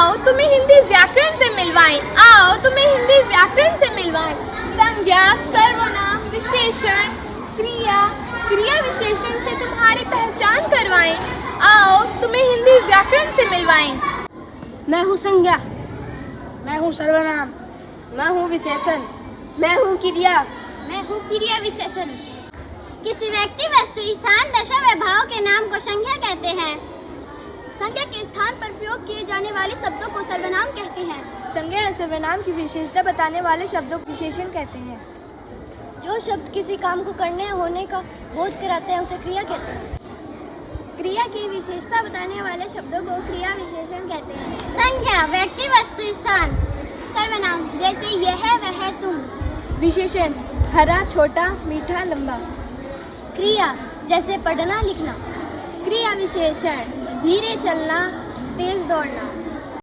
आओ तुम्हें हिंदी व्याकरण से मिलवाएं, आओ तुम्हें हिंदी व्याकरण से मिलवाएं। संज्ञा, सर्वनाम, विशेषण, क्रिया, क्रिया विशेषण से तुम्हारी पहचान करवाएं। आओ तुम्हें हिंदी व्याकरण से मिलवाएं। मैं हूँ संज्ञा, मैं हूँ सर्वनाम, मैं हूँ विशेषण, मैं हूँ क्रिया, मैं हूँ क्रिया विशेषण। किसी व्यक्ति, वस्तु, स्थान, दशा व भाव के नाम को संज्ञा कहते हैं। संज्ञा के स्थान पर प्रयोग किए जाने वाले शब्दों को सर्वनाम कहते हैं। संज्ञा या सर्वनाम की विशेषता बताने वाले शब्दों को विशेषण कहते हैं। जो शब्द किसी काम को करने होने का बोध कराते हैं उसे क्रिया कहते हैं। क्रिया की विशेषता बताने वाले शब्दों को क्रिया विशेषण कहते हैं। संज्ञा, व्यक्ति, वस्तु, स्थान। सर्वनाम, जैसे यह, वह, तुम। विशेषण, हरा, छोटा, मीठा, लंबा। क्रिया, जैसे पढ़ना, लिखना। क्रिया विशेषण, धीरे चलना, तेज दौड़ना।